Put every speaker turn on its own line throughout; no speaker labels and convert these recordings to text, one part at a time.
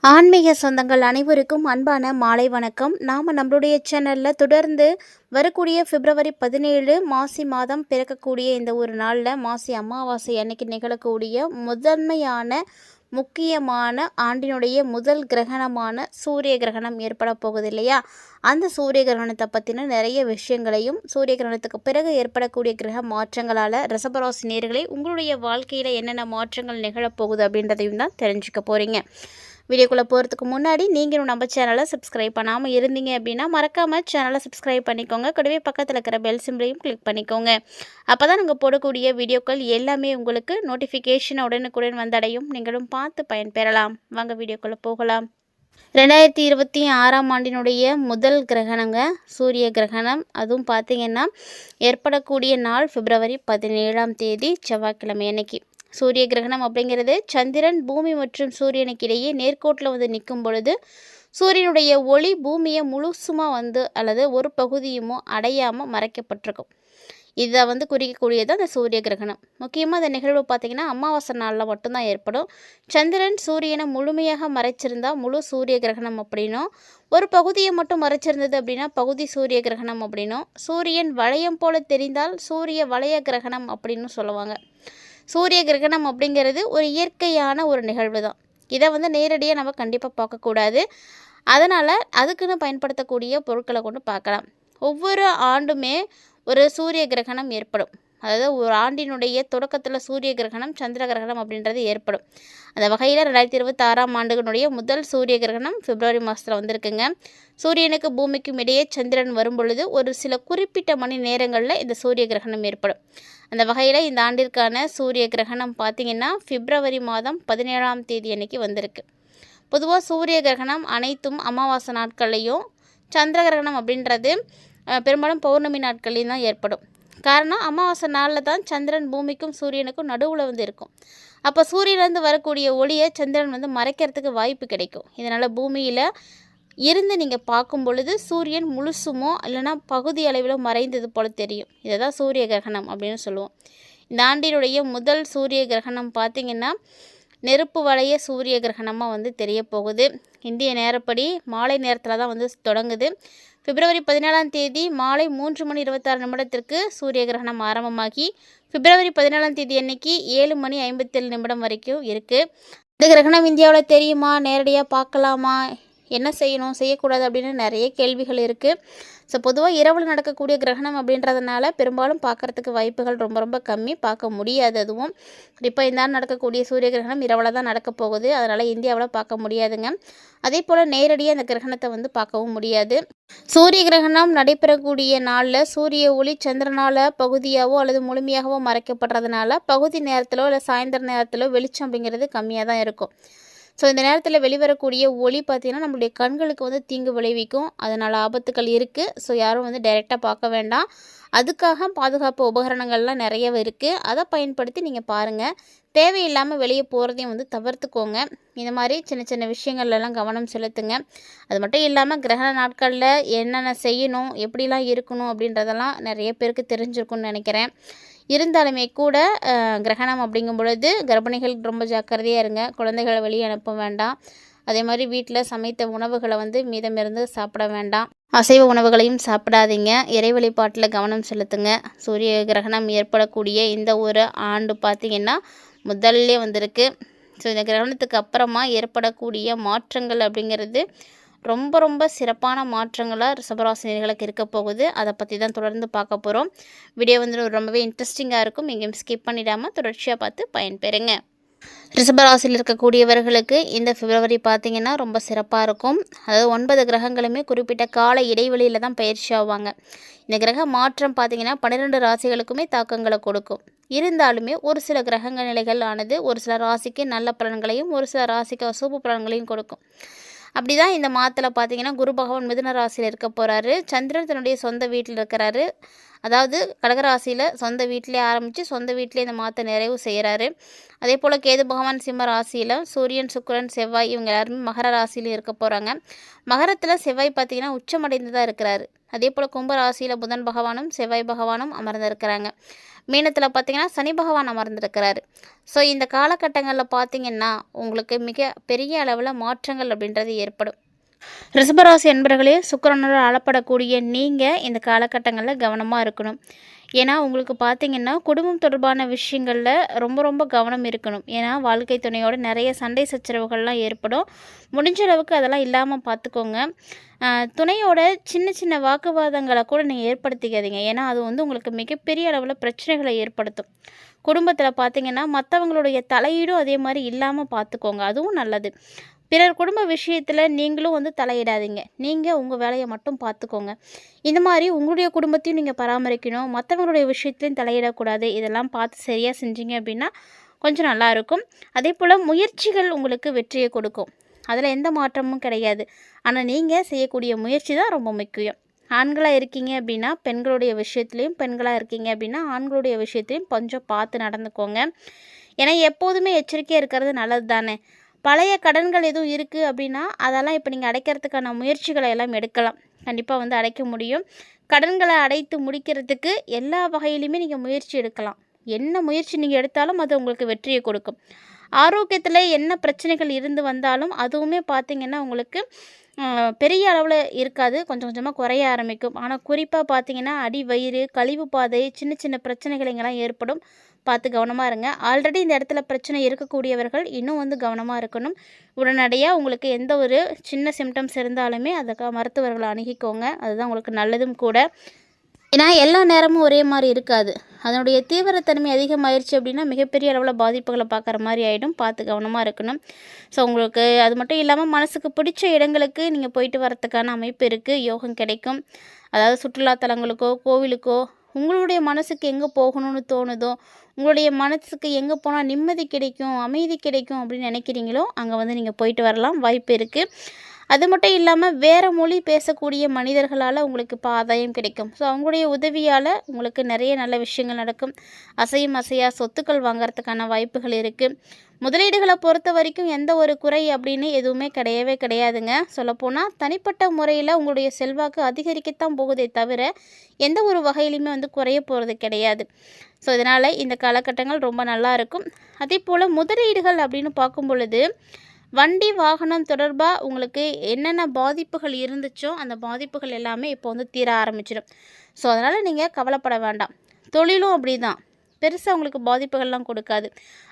ஆன்மீக சொந்தங்கள் அனைவருக்கும் அன்பான மாலை வணக்கம். நாம் நம்மளுடைய சேனலில் தொடர்ந்து வரக்கூடிய பிப்ரவரி 17 மாசி மாதம் பிறக்கக்கூடிய இந்த ஒரு நாளில் மாசி அமாவாசை அன்னைக்கு நிகழக்கூடிய முதன்மையான முக்கியமான ஆண்டினுடைய முதல் கிரகணமான சூரிய கிரகணம் ஏற்பட போகுது இல்லையா? அந்த சூரிய கிரகணத்தை பற்றின நிறைய விஷயங்களையும் சூரிய கிரகணத்துக்கு பிறகு ஏற்படக்கூடிய கிரக மாற்றங்களால் ரிஷபராசி நேயர்களே உங்களுடைய வாழ்க்கையில் என்னென்ன மாற்றங்கள் நிகழப்போகுது அப்படின்றதையும் தான் தெரிஞ்சுக்க போகிறீங்க. வீடியோக்குள்ளே போகிறதுக்கு முன்னாடி நீங்களும் நம்ம சேனலை சப்ஸ்கிரைப் பண்ணாமல் இருந்தீங்க அப்படின்னா மறக்காமல் சேனலை சப்ஸ்கிரைப் பண்ணிக்கோங்க. கூடவே பக்கத்தில் இருக்கிற பெல் சிம்பிளையும் கிளிக் பண்ணிக்கோங்க. அப்போ தான் நாங்கள் போடக்கூடிய வீடியோக்கள் எல்லாமே உங்களுக்கு நோட்டிஃபிகேஷன் உடனுக்குடன் வந்தடையும். நீங்களும் பார்த்து பயன்பெறலாம். வாங்க வீடியோக்குள்ளே போகலாம். 2026ஆம் ஆண்டினுடைய முதல் கிரகணங்க சூரிய கிரகணம். அதுவும் பார்த்திங்கன்னா ஏற்படக்கூடிய நாள் பிப்ரவரி 17ஆம் தேதி செவ்வாய்க்கிழமை அன்னைக்கு. சூரிய கிரகணம் அப்படிங்கிறது சந்திரன் பூமி மற்றும் சூரியனுக்கு இடையே நேர்கோட்டில் வந்து நிற்கும் பொழுது சூரியனுடைய ஒளி பூமியை முழுசுமாக அல்லது ஒரு பகுதியுமோ அடையாமல் மறைக்கப்பட்டிருக்கும். இதை குறிக்கக்கூடியது அந்த சூரிய கிரகணம். முக்கியமாக அந்த நிகழ்வு பார்த்திங்கன்னா அமாவாசை நாளில் மட்டும்தான் ஏற்படும். சந்திரன் சூரியனை முழுமையாக மறைச்சிருந்தால் முழு சூரிய கிரகணம் அப்படின்னும், ஒரு பகுதியை மட்டும் மறைச்சிருந்தது அப்படின்னா பகுதி சூரிய கிரகணம் அப்படின்னும், சூரியன் வளையம் போல தெரிந்தால் சூரிய வளைய கிரகணம் அப்படின்னு சொல்லுவாங்க. சூரிய கிரகணம் அப்படிங்கிறது ஒரு இயற்கையான ஒரு நிகழ்வு தான். இதை நேரடியாக நம்ம கண்டிப்பாக பார்க்கக்கூடாது. அதனால் அதுக்குன்னு பயன்படுத்தக்கூடிய பொருட்களை கொண்டு பார்க்கலாம். ஒவ்வொரு ஆண்டுமே ஒரு சூரிய கிரகணம் ஏற்படும். அதாவது ஒரு ஆண்டினுடைய தொடக்கத்தில் சூரிய கிரகணம் சந்திர கிரகணம் அப்படின்றது ஏற்படும். அந்த வகையில் 2026ஆம் ஆண்டுகளுடைய முதல் சூரிய கிரகணம் பிப்ரவரி மாதத்தில் வந்திருக்குங்க. சூரியனுக்கு பூமிக்கும் இடையே சந்திரன் வரும் பொழுது ஒரு சில குறிப்பிட்ட மணி நேரங்களில் இந்த சூரிய கிரகணம் ஏற்படும். அந்த வகையில் இந்த ஆண்டிற்கான சூரிய கிரகணம் பார்த்திங்கன்னா பிப்ரவரி மாதம் 17ஆம் தேதி அன்னைக்கு வந்திருக்கு. பொதுவாக சூரிய கிரகணம் அனைத்தும் அமாவாசை நாட்கள்லையும், சந்திர கிரகணம் அப்படின்றது பெரும்பாலும் பௌர்ணமி நாட்கள்லையும் தான் ஏற்படும். காரணம் அமாவாசை நாளில் தான் சந்திரன் பூமிக்கும் சூரியனுக்கும் நடுவில் இருக்கும். அப்போ சூரியனிலேருந்து வரக்கூடிய ஒளியை சந்திரன் மறைக்கிறதுக்கு வாய்ப்பு கிடைக்கும். இதனால் பூமியில் இருந்து நீங்கள் பார்க்கும் பொழுது சூரியன் முழுசுமோ இல்லைனா பகுதி அளவில் மறைந்தது போல் தெரியும். இதை தான் சூரிய கிரகணம் அப்படின்னு சொல்லுவோம். இந்த ஆண்டினுடைய முதல் சூரிய கிரகணம் பார்த்திங்கன்னா நெருப்பு வளைய சூரிய கிரகணமாக தெரிய போகுது. இந்திய நேரப்படி மாலை நேரத்தில் தான் தொடங்குது. பிப்ரவரி 17ஆம் தேதி மாலை 3:26 சூரிய கிரகணம் ஆரம்பமாகி பிப்ரவரி 17ஆம் தேதி அன்னைக்கு 7:57 வரைக்கும் இருக்குது. இந்த கிரகணம் இந்தியாவில் தெரியுமா, நேரடியாக பார்க்கலாமா, என்ன செய்யணும் செய்யக்கூடாது அப்படின்னு நிறைய கேள்விகள் இருக்குது. ஸோ பொதுவாக இரவில் நடக்கக்கூடிய கிரகணம் அப்படின்றதுனால பெரும்பாலும் பார்க்குறதுக்கு வாய்ப்புகள் ரொம்ப ரொம்ப கம்மி, பார்க்க முடியாது. அதுவும் இப்போ இந்த ஆண்டு நடக்கக்கூடிய சூரிய கிரகணம் இரவில் தான் நடக்க போகுது. அதனால் இந்தியாவில் பார்க்க முடியாதுங்க. அதே போல் நேரடியாக அந்த கிரகணத்தை பார்க்கவும் முடியாது. சூரிய கிரகணம் நடைபெறக்கூடிய நாளில் சூரிய ஒளி சந்திரனால் பகுதியாகவோ அல்லது முழுமையாகவோ மறைக்கப்படுறதுனால பகுதி நேரத்திலோ இல்லை சாயந்தர நேரத்திலோ வெளிச்சம் அப்படிங்கிறது கம்மியாக தான் இருக்கும். ஸோ இந்த நேரத்தில் வெளிவரக்கூடிய ஒளி பார்த்திங்கன்னா நம்மளுடைய கண்களுக்கு தீங்கு விளைவிக்கும். அதனால் ஆபத்துக்கள் இருக்குது. ஸோ யாரும் டைரெக்டாக பார்க்க வேண்டாம். அதுக்காக பாதுகாப்பு உபகரணங்கள்லாம் நிறையவே இருக்குது. அதை பயன்படுத்தி நீங்கள் பாருங்கள். தேவையில்லாமல் வெளியே போகிறதையும் தவிர்த்துக்கோங்க. இந்த மாதிரி சின்ன சின்ன விஷயங்கள்லாம் கவனம் செலுத்துங்க. அது மட்டும் இல்லாமல் கிரகண நாட்களில் என்னென்ன செய்யணும், எப்படிலாம் இருக்கணும் அப்படின்றதெல்லாம் நிறைய பேருக்கு தெரிஞ்சிருக்கும்னு நினைக்கிறேன். இருந்தாலுமே கூட கிரகணம் அப்படிங்கும் பொழுது கர்ப்பிணிகள் ரொம்ப ஜாக்கிரதையாக இருங்க. குழந்தைகளை வெளியே அனுப்ப வேண்டாம். அதே மாதிரி வீட்டில் சமைத்த உணவுகளை மீதமிருந்து சாப்பிட வேண்டாம். அசைவ உணவுகளையும் சாப்பிடாதீங்க. இறை வழிபாட்டில் கவனம் செலுத்துங்க. சூரிய கிரகணம் ஏற்படக்கூடிய இந்த ஒரு ஆண்டு பார்த்திங்கன்னா முதல்ல வந்திருக்கு. ஸோ இந்த கிரகணத்துக்கு அப்புறமா ஏற்படக்கூடிய மாற்றங்கள் அப்படிங்கிறது ரொம்ப ரொம்ப சிறப்பான மாற்றங்களாக ரிஷபராசினியர்களுக்கு இருக்க போகுது. அதை பற்றி தான் தொடர்ந்து பார்க்க போகிறோம். வீடியோ ரொம்பவே இன்ட்ரெஸ்டிங்காக இருக்கும். எங்கேயும் ஸ்கிப் பண்ணிடாமல் தொடர்ச்சியாக பார்த்து பயன்பெறுங்க. ரிஷபராசியில் இருக்கக்கூடியவர்களுக்கு இந்த பிப்ரவரி பார்த்திங்கன்னா ரொம்ப சிறப்பாக இருக்கும். அதாவது 9 கிரகங்களுமே குறிப்பிட்ட கால இடைவெளியில் தான் பயிற்சி ஆவாங்க. இந்த கிரக மாற்றம் பார்த்திங்கன்னா 12 ராசிகளுக்குமே தாக்கங்களை கொடுக்கும். இருந்தாலுமே ஒரு சில கிரகங்கள் நிலைகள் ஆனது ஒரு சில ராசிக்கு நல்ல பலன்களையும் ஒரு சில ராசிக்கு அசுப பலன்களையும் கொடுக்கும். அப்படி தான் இந்த மாதத்தில் பார்த்திங்கன்னா குரு பகவான் மிதுன ராசியில் இருக்க போகிறாரு. சந்திரன் தன்னுடைய சொந்த வீட்டில் இருக்கிறாரு. அதாவது கடகராசியில் சொந்த வீட்டிலே ஆரம்பித்து சொந்த வீட்டிலே இந்த மாதத்தை நிறைவு செய்கிறாரு. அதே போல் கேது பகவான் சிம்ம ராசியில், சூரியன் சுக்கிரன் செவ்வாய் இவங்க எல்லாருமே மகர ராசியில் இருக்க போகிறாங்க. மகரத்தில் செவ்வாய் பார்த்திங்கன்னா உச்சமடைந்து தான் இருக்கிறாரு. அதே போல் கும்ப ராசியில் புதன் பகவானும் செவ்வாய் பகவானும் அமர்ந்திருக்கிறாங்க. மீனத்தில் பார்த்திங்கன்னா சனி பகவான் அமர்ந்திருக்கிறாரு. ஸோ இந்த காலகட்டங்களில் பார்த்திங்கன்னா உங்களுக்கு மிக பெரிய அளவில் மாற்றங்கள் அப்படின்றது ஏற்படும். ரிஷபராசி என்பர்களே, சுக்கிரனோடு ஆளப்படக்கூடிய நீங்கள் இந்த காலகட்டங்களில் கவனமாக இருக்கணும். ஏன்னா உங்களுக்கு பார்த்திங்கன்னா குடும்பம் தொடர்பான விஷயங்களில் ரொம்ப கவனம் இருக்கணும். ஏன்னா வாழ்க்கை துணையோடு நிறைய சண்டை சச்சரவுகள்லாம் ஏற்படும். முடிஞ்ச அளவுக்கு அதெல்லாம் இல்லாமல் பார்த்துக்கோங்க. துணையோட சின்ன வாக்குவாதங்களை கூட நீங்கள் ஏற்படுத்திக்காதீங்க. ஏன்னா அது வந்து உங்களுக்கு மிகப்பெரிய அளவில் பிரச்சனைகளை ஏற்படுத்தும். குடும்பத்தில் பார்த்திங்கன்னா மற்றவங்களுடைய தலையீடும் அதே மாதிரி இல்லாமல் பார்த்துக்கோங்க, அதுவும் நல்லது. பிறர் குடும்ப விஷயத்தில் நீங்களும் வந்து தலையிடாதீங்க. நீங்கள் உங்கள் வேலையை மட்டும் பார்த்துக்கோங்க. இந்த மாதிரி உங்களுடைய குடும்பத்தையும் நீங்கள் பராமரிக்கணும், மற்றவங்களுடைய விஷயத்துலையும் தலையிடக்கூடாது. இதெல்லாம் பார்த்து சரியாக செஞ்சீங்க அப்படின்னா கொஞ்சம் நல்லாயிருக்கும். அதே போல் முயற்சிகள் உங்களுக்கு வெற்றியை கொடுக்கும், அதில் எந்த மாற்றமும் கிடையாது. ஆனால் நீங்கள் செய்யக்கூடிய முயற்சி தான் ரொம்ப முக்கியம். ஆண்களாக இருக்கீங்க அப்படின்னா பெண்களுடைய விஷயத்துலையும், பெண்களாக இருக்கீங்க அப்படின்னா ஆண்களுடைய விஷயத்துலையும் கொஞ்சம் பார்த்து நடந்துக்கோங்க. ஏன்னா எப்போதுமே எச்சரிக்கையாக இருக்கிறது நல்லது தானே. பழைய கடன்கள் எதுவும் இருக்குது அப்படின்னா அதெல்லாம் இப்போ நீங்கள் அடைக்கிறதுக்கான முயற்சிகளை எல்லாம் எடுக்கலாம். கண்டிப்பாக வந்து அடைக்க முடியும். கடன்களை அடைத்து முடிக்கிறதுக்கு எல்லா வகையிலையுமே நீங்கள் முயற்சி எடுக்கலாம். என்ன முயற்சி நீங்கள் எடுத்தாலும் அது உங்களுக்கு வெற்றியை கொடுக்கும். ஆரோக்கியத்தில் என்ன பிரச்சனைகள் இருந்து வந்தாலும் அதுவுமே பார்த்திங்கன்னா உங்களுக்கு பெரிய அளவில் இருக்காது, கொஞ்சம் கொஞ்சமாக குறைய ஆரம்பிக்கும். ஆனால் குறிப்பாக பார்த்திங்கன்னா அடி வயிறு, கழிவு பாதை, சின்ன பிரச்சனைகள் இங்கெல்லாம் ஏற்படும். பார்த்து கவனமாக இருங்க. ஆல்ரெடி இந்த இடத்துல பிரச்சனை இருக்கக்கூடியவர்கள் இன்னும் வந்து கவனமாக இருக்கணும். உடனடியாக உங்களுக்கு எந்த ஒரு சின்ன சிம்டம்ஸ் இருந்தாலுமே அதுக்கு மருத்துவர்களை அணுகிக்கோங்க, அதுதான் உங்களுக்கு நல்லதும் கூட. ஏன்னா எல்லா நேரமும் ஒரே மாதிரி இருக்காது. அதனுடைய தீவிரத்தன்மை அதிகமாகிடுச்சு அப்படின்னா மிகப்பெரிய அளவில் பாதிப்புகளை பார்க்குற மாதிரி ஆகிடும். பார்த்து கவனமாக இருக்கணும். ஸோ உங்களுக்கு அது மட்டும் இல்லாமல் மனசுக்கு பிடிச்ச இடங்களுக்கு நீங்கள் போயிட்டு வரத்துக்கான அமைப்பு இருக்குது, யோகம் கிடைக்கும். அதாவது சுற்றுலாத்தலங்களுக்கோ கோவிலுக்கோ உங்களுடைய மனசுக்கு எங்கே போகணும்னு தோணுதோ, உங்களுடைய மனசுக்கு எங்கே போனால் நிம்மதி கிடைக்கும், அமைதி கிடைக்கும் அப்படின்னு நினைக்கிறீங்களோ அங்கே வந்து நீங்கள் போயிட்டு வரலாம், வாய்ப்பு இருக்குது. அது மட்டும் இல்லாமல் வேறு மொழி பேசக்கூடிய மனிதர்களால் உங்களுக்கு இப்போ ஆதாயம் கிடைக்கும். ஸோ அவங்களுடைய உதவியால் உங்களுக்கு நிறைய நல்ல விஷயங்கள் நடக்கும். அசையும் அசையா சொத்துக்கள் வாங்கிறதுக்கான வாய்ப்புகள் இருக்குது. முதலீடுகளை பொறுத்த வரைக்கும் எந்த ஒரு குறை அப்படின்னு எதுவுமே கிடையவே கிடையாதுங்க. சொல்லப்போனால் தனிப்பட்ட முறையில் உங்களுடைய செல்வாக்கு அதிகரிக்கத்தான் போகுதே தவிர எந்த ஒரு வகையிலையுமே வந்து குறைய போகிறது கிடையாது. ஸோ இதனால் இந்த காலகட்டங்கள் ரொம்ப நல்லா இருக்கும். அதே போல் முதலீடுகள் அப்படின்னு பார்க்கும் பொழுது வண்டி வாகனம் தொடர்பாக உங்களுக்கு என்னென்ன பாதிப்புகள் இருந்துச்சோ அந்த பாதிப்புகள் எல்லாமே இப்போ வந்து தீர ஆரம்பிச்சிடும். ஸோ அதனால் நீங்கள் கவலைப்பட வேண்டாம். தொழிலும் அப்படி தான், பெருசாக உங்களுக்கு பாதிப்புகள்லாம் கொடுக்காது.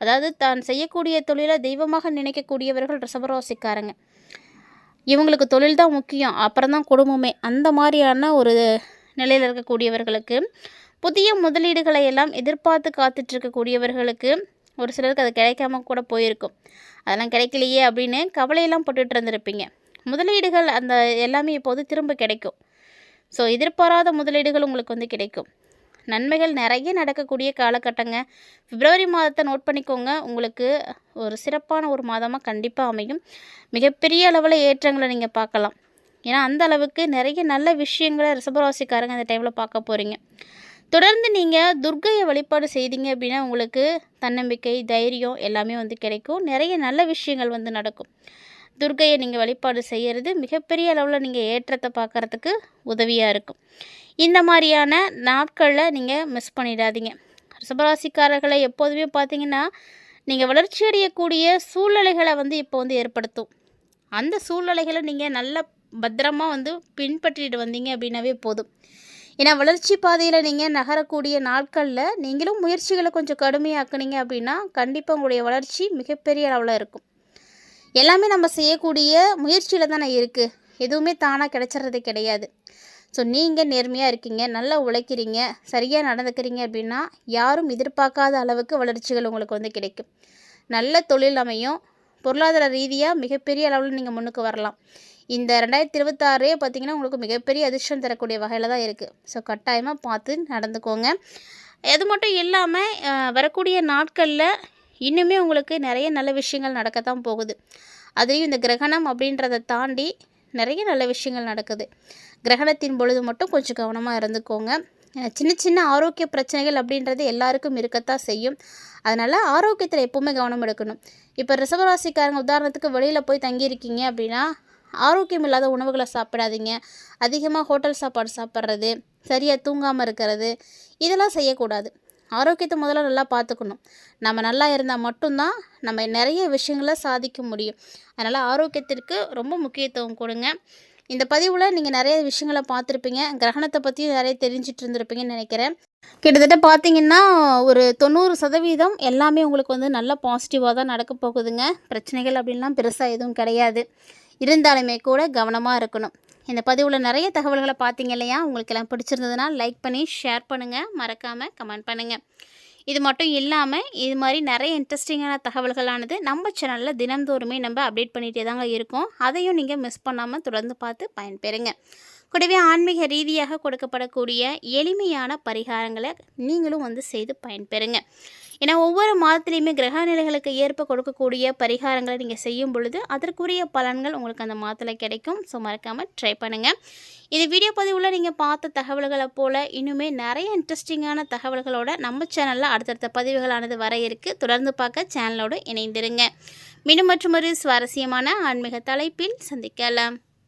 அதாவது தான் செய்யக்கூடிய தொழிலை தெய்வமாக நினைக்கக்கூடியவர்கள் ரிஷபராசிக்காரங்க. இவங்களுக்கு தொழில் தான் முக்கியம், அப்புறம் தான் குடும்பமே. அந்த மாதிரியான ஒரு நிலையில் இருக்கக்கூடியவர்களுக்கு, புதிய முதலீடுகளை எல்லாம் எதிர்பார்த்து காத்துட்ருக்கக்கூடியவர்களுக்கு ஒரு சிலருக்கு அது கிடைக்காம கூட போயிருக்கும். அதெல்லாம் கிடைக்கலையே அப்படின்னு கவலையெல்லாம் போட்டுட்டு இருந்திருப்பீங்க. முதலீடுகள் அந்த எல்லாமே இப்போது திரும்ப கிடைக்கும். ஸோ எதிர்பாராத முதலீடுகள் உங்களுக்கு வந்து கிடைக்கும். நன்மைகள் நிறைய நடக்கக்கூடிய காலகட்டங்க. பிப்ரவரி மாதத்தை நோட் பண்ணிக்கோங்க, உங்களுக்கு ஒரு சிறப்பான ஒரு மாதமாக கண்டிப்பாக அமையும். மிகப்பெரிய அளவில் ஏற்றங்களை நீங்கள் பார்க்கலாம். ஏன்னா அந்த அளவுக்கு நிறைய நல்ல விஷயங்களை ரிஷபராசிக்காரங்க அந்த டைமில் பார்க்க போகிறீங்க. தொடர்ந்து நீங்கள் துர்க்கையை வழிபாடு செய்தீங்க அப்படின்னா உங்களுக்கு தன்னம்பிக்கை, தைரியம் எல்லாமே வந்து கிடைக்கும். நிறைய நல்ல விஷயங்கள் வந்து நடக்கும். துர்க்கையை நீங்கள் வழிபாடு செய்கிறது மிகப்பெரிய அளவில் நீங்கள் ஏற்றத்தை பார்க்குறதுக்கு உதவியாக இருக்கும். இந்த மாதிரியான நாட்களில் நீங்கள் மிஸ் பண்ணிடாதீங்க. ரிஷபராசிக்காரர்களை எப்போதுமே பார்த்தீங்கன்னா நீங்கள் வளர்ச்சி அடையக்கூடிய சூழ்நிலைகளை வந்து இப்போ வந்து ஏற்படுத்தும். அந்த சூழ்நிலைகளை நீங்கள் நல்ல பத்திரமாக வந்து பின்பற்றிட்டு வந்தீங்க அப்படின்னாவே போதும். ஏன்னா வளர்ச்சி பாதையில் நீங்கள் நகரக்கூடிய நாட்களில் நீங்களும் முயற்சிகளை கொஞ்சம் கடுமையாக்குனீங்க அப்படின்னா கண்டிப்பாக உங்களுடைய வளர்ச்சி மிகப்பெரிய அளவில் இருக்கும். எல்லாமே நம்ம செய்யக்கூடிய முயற்சியில் தானே இருக்குது, எதுவுமே தானாக கிடைச்சிறது கிடையாது. ஸோ நீங்கள் நேர்மையாக இருக்கீங்க, நல்லா உழைக்கிறீங்க, சரியாக நடந்துக்கிறீங்க அப்படின்னா யாரும் எதிர்பார்க்காத அளவுக்கு வளர்ச்சிகள் உங்களுக்கு வந்து கிடைக்கும். நல்ல தொழில் அமையும். பொருளாதார ரீதியாக மிகப்பெரிய அளவில் நீங்கள் முன்னுக்கு வரலாம். இந்த 2026 பார்த்திங்கன்னா உங்களுக்கு மிகப்பெரிய அதிர்ஷ்டம் தரக்கூடிய வகையில் தான் இருக்குது. ஸோ கட்டாயமாக பார்த்து நடந்துக்கோங்க. அது மட்டும் இல்லாமல் வரக்கூடிய நாட்களில் இன்னுமே உங்களுக்கு நிறைய நல்ல விஷயங்கள் நடக்கத்தான் போகுது. அதுலேயும் இந்த கிரகணம் அப்படின்றத தாண்டி நிறைய நல்ல விஷயங்கள் நடக்குது. கிரகணத்தின் பொழுது மட்டும் கொஞ்சம் கவனமாக இருந்துக்கோங்க. சின்ன சின்ன ஆரோக்கிய பிரச்சனைகள் அப்படின்றது எல்லாருக்கும் இருக்கத்தான் செய்யும். அதனால் ஆரோக்கியத்தில் எப்போவுமே கவனம் எடுக்கணும். இப்போ ரிஷபராசிக்காரங்க உதாரணத்துக்கு வெளியில் போய் தங்கியிருக்கீங்க அப்படின்னா ஆரோக்கியம் இல்லாத உணவுகளை சாப்பிடாதீங்க. அதிகமாக ஹோட்டல் சாப்பாடு சாப்பிட்றது, சரியாக தூங்காமல் இருக்கிறது, இதெல்லாம் செய்யக்கூடாது. ஆரோக்கியத்தை முதல்ல நல்லா பார்த்துக்கணும். நம்ம நல்லா இருந்தால் மட்டும்தான் நம்ம நிறைய விஷயங்களை சாதிக்க முடியும். அதனால் ஆரோக்கியத்திற்கு ரொம்ப முக்கியத்துவம் கொடுங்க. இந்த பதிவில் நீங்கள் நிறைய விஷயங்களை பார்த்துருப்பீங்க. கிரகணத்தை பற்றியும் நிறைய தெரிஞ்சிட்டு இருந்திருப்பீங்கன்னு நினைக்கிறேன். கிட்டத்தட்ட பார்த்தீங்கன்னா ஒரு 90% எல்லாமே உங்களுக்கு வந்து நல்ல பாசிட்டிவாக தான் நடக்க போகுதுங்க. பிரச்சனைகள் அப்படின்லாம் பெருசாக எதுவும் கிடையாது. இருந்தாலுமே கூட கவனமாக இருக்கணும். இந்த பதிவில் நிறைய தகவல்களை பார்த்தீங்க இல்லையா? உங்களுக்கு எல்லாம் பிடிச்சிருந்ததுன்னா லைக் பண்ணி ஷேர் பண்ணுங்கள். மறக்காமல் கமெண்ட் பண்ணுங்கள். இது மட்டும் இல்லாமல் இது மாதிரி நிறைய இன்ட்ரெஸ்டிங்கான தகவல்களானது நம்ம சேனலில் தினந்தோறுமே நம்ம அப்டேட் பண்ணிகிட்டே தாங்க இருக்கோம். அதையும் நீங்கள் மிஸ் பண்ணாமல் தொடர்ந்து பார்த்து பயன்பெறுங்க. கூடவே ஆன்மீக ரீதியாக கொடுக்கப்படக்கூடிய எளிமையான பரிகாரங்களை நீங்களும் வந்து செய்து பயன்பெறுங்க. ஏன்னா ஒவ்வொரு மாதத்துலேயுமே கிரக நிலைகளுக்கு ஏற்ப கொடுக்கக்கூடிய பரிகாரங்களை நீங்கள் செய்யும் பொழுது அதற்குரிய பலன்கள் உங்களுக்கு அந்த மாதத்தில் கிடைக்கும். ஸோ மறக்காமல் ட்ரை பண்ணுங்கள். இது வீடியோ பதிவில் நீங்கள் பார்த்த தகவல்களை போல் இன்னுமே நிறைய இன்ட்ரெஸ்டிங்கான தகவல்களோட நம்ம சேனலில் அடுத்தடுத்த பதிவுகளானது வர இருக்குது. தொடர்ந்து பார்க்க சேனலோடு இணைந்திருங்க. மீண்டும் மற்றொரு சுவாரஸ்யமான ஆன்மீக தலைப்பில் சந்திக்கலாம்.